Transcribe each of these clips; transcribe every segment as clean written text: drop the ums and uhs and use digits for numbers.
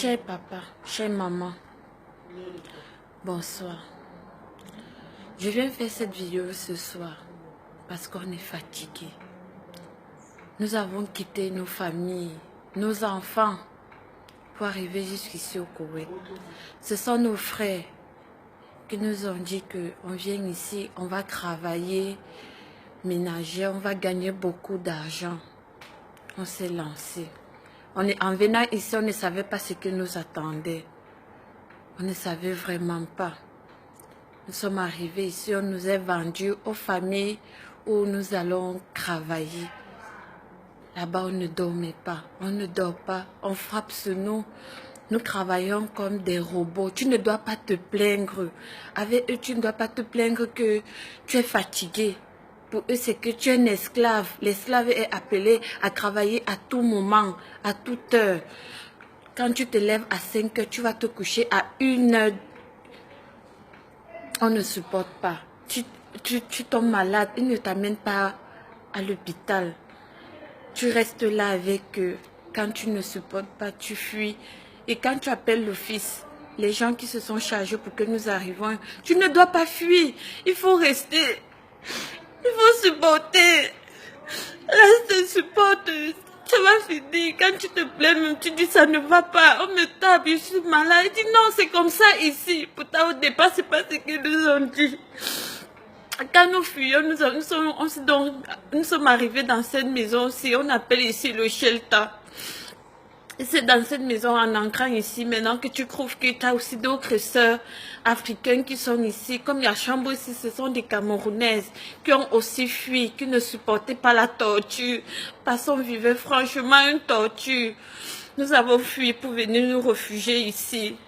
Cher papa, chère maman, bonsoir. Je viens faire cette vidéo ce soir parce qu'on est fatigué. Nous avons quitté nos familles, nos enfants pour arriver jusqu'ici au Koweït. Ce sont nos frères qui nous ont dit qu'on vient ici, on va travailler, ménager, on va gagner beaucoup d'argent. On s'est lancé. En venant ici, on ne savait pas ce qui nous attendait. On ne savait vraiment pas. Nous sommes arrivés ici, on nous a vendus aux familles où nous allons travailler. Là-bas, on ne dormait pas, on ne dort pas, on frappe sur nous. Nous travaillons comme des robots. Tu ne dois pas te plaindre. Avec eux, tu ne dois pas te plaindre que tu es fatigué. Pour eux, c'est que tu es un esclave. L'esclave est appelé à travailler à tout moment, à toute heure. Quand tu te lèves à 5 heures, tu vas te coucher à 1 heure. On ne supporte pas. Tu tombes malade, ils ne t'amènent pas à l'hôpital. Tu restes là avec eux. Quand tu ne supportes pas, tu fuis. Et quand tu appelles l'office, les gens qui se sont chargés pour que nous arrivions, tu ne dois pas fuir. Il faut rester. Il faut supporter. Reste, supporte. Ça va finir. Quand tu te plains, même tu dis ça ne va pas. On me tape, je suis malade. Il dit non, c'est comme ça ici. Pourtant, au départ, c'est pas ce qu'ils nous ont dit. Quand nous fuyons, nous sommes arrivés dans cette maison aussi. On appelle ici le shelter. C'est dans cette maison, en entrant ici, maintenant que tu trouves que tu as aussi d'autres sœurs africaines qui sont ici. Comme il y a chambre ici, ce sont des Camerounaises qui ont aussi fui, qui ne supportaient pas la torture. Parce qu'on vivait franchement une torture. Nous avons fui pour venir nous réfugier ici.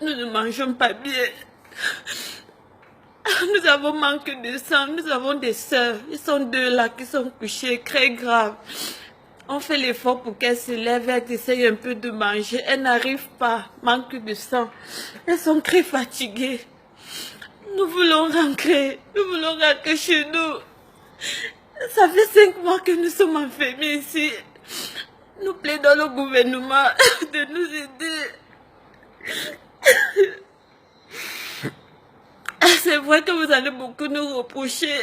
Nous ne mangeons pas bien. Nous avons manqué de sang. Nous avons des sœurs. Ils sont deux là qui sont couchées, très graves. On fait l'effort pour qu'elles se lèvent. Elles essayent un peu de manger. Elles n'arrivent pas. Manque de sang. Elles sont très fatiguées. Nous voulons rentrer. Nous voulons rentrer chez nous. Ça fait 5 mois que nous sommes enfermés ici. Nous plaidons au gouvernement de nous aider. C'est vrai que vous allez beaucoup nous reprocher,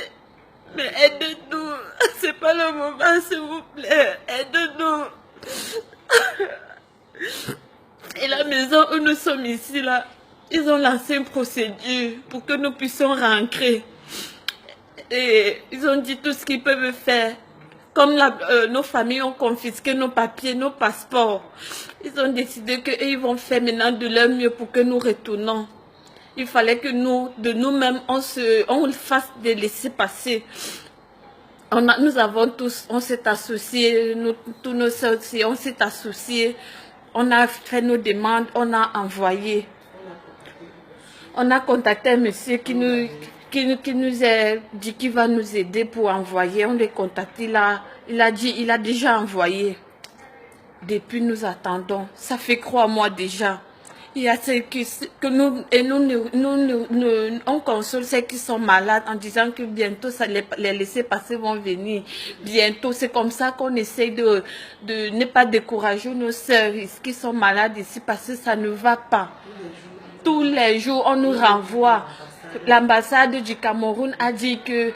mais aidez-nous. C'est pas le moment, s'il vous plaît. Aidez-nous. Et la maison où nous sommes ici, là, ils ont lancé une procédure pour que nous puissions rentrer. Et ils ont dit tout ce qu'ils peuvent faire. Comme nos familles ont confisqué nos papiers, nos passeports, ils ont décidé qu'ils vont faire maintenant de leur mieux pour que nous retournons. Il fallait que nous, de nous-mêmes, on fasse des laissez-passer. Nous avons tous, on s'est associés, tous nos soeurs aussi, on s'est associés. On a fait nos demandes, on a envoyé. On a contacté un monsieur qui nous a dit qu'il va nous aider pour envoyer. On l'a contacté, il a déjà envoyé. Depuis, nous attendons. Ça fait 3 mois déjà. Il y a ceux que on console ceux qui sont malades en disant que bientôt les laissez-passer vont venir. Bientôt, c'est comme ça qu'on essaie de ne pas décourager nos sœurs qui sont malades ici parce que ça ne va pas. Tous les jours, on nous renvoie. L'ambassade du Cameroun a dit qu'ils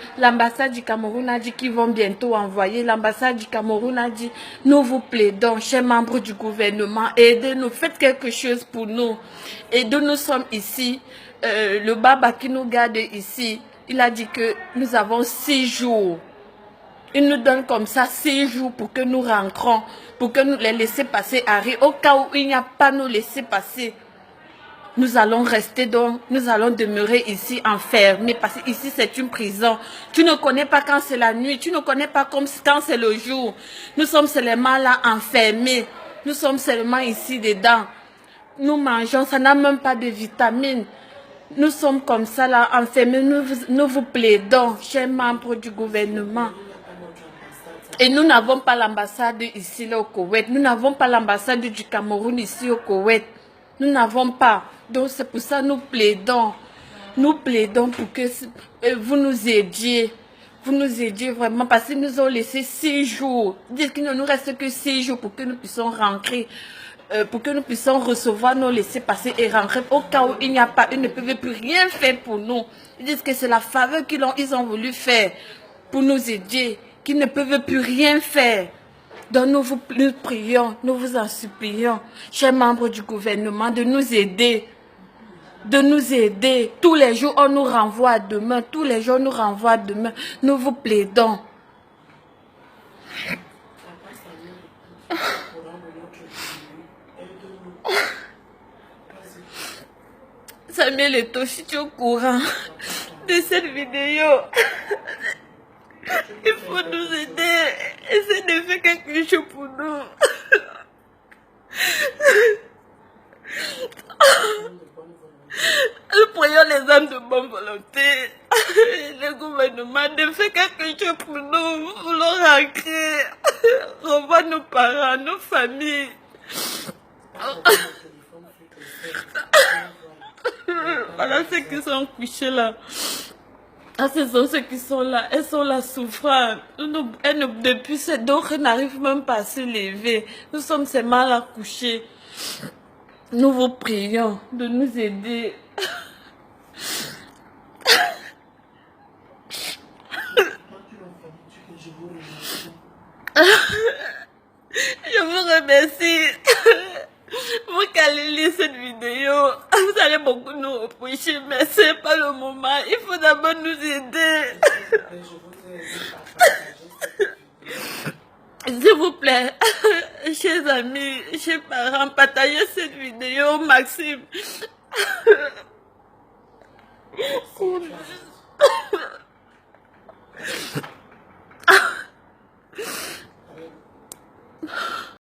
vont bientôt envoyer. L'ambassade du Cameroun a dit, nous vous plaidons, chers membres du gouvernement, aidez-nous, faites quelque chose pour nous. Et d'où nous sommes ici, le Baba qui nous garde ici, il a dit que nous avons 6 jours. Il nous donne comme ça 6 jours pour que nous rentrons, pour que nous les laisser passer arrivent. Au cas où il n'y a pas nous laisser passer. Nous allons rester donc, nous allons demeurer ici enfermés parce que ici c'est une prison. Tu ne connais pas quand c'est la nuit, tu ne connais pas quand c'est le jour. Nous sommes seulement là enfermés. Nous sommes seulement ici dedans. Nous mangeons, ça n'a même pas de vitamines. Nous sommes comme ça là enfermés. Nous vous plaidons, chers membres du gouvernement. Et nous n'avons pas l'ambassade ici là, au Koweït. Nous n'avons pas l'ambassade du Cameroun ici au Koweït. Nous n'avons pas. Donc c'est pour ça que nous plaidons. Nous plaidons pour que vous nous aidiez. vous nous aidiez vraiment parce qu'ils nous ont laissé 6 jours. Ils disent qu'il ne nous reste que 6 jours pour que nous puissions rentrer, pour que nous puissions recevoir nos laissés-passer et rentrer. Au cas où il n'y a pas, ils ne peuvent plus rien faire pour nous. Ils disent que c'est la faveur ils ont voulu faire pour nous aider, qu'ils ne peuvent plus rien faire. Donc nous prions, nous vous en supplions, chers membres du gouvernement, de nous aider. De nous aider. Tous les jours, on nous renvoie à demain. Tous les jours, on nous renvoie à demain. Nous vous plaidons. Samuel est aussi au courant de cette vidéo. Il faut nous aider. Essayez de faire quelque chose pour nous. Nous prions les hommes de bonne volonté, le gouvernement de faire quelque chose pour nous. Nous voulons rentrer, revoir nos parents, nos familles. Voilà ceux qui sont couchés là. Ah, ce sont ceux qui sont là. Elles sont là souffrant. Depuis cette donc elles n'arrivent même pas à se lever. Nous sommes ces mal à coucher. Nous vous prions de nous aider. Je vous remercie. Vous qui allez lire cette vidéo, vous allez beaucoup nous reprocher, mais ce n'est pas le moment. Il faut d'abord nous aider. S'il vous plaît, chers amis, chers parents, partagez cette vidéo, Maxime.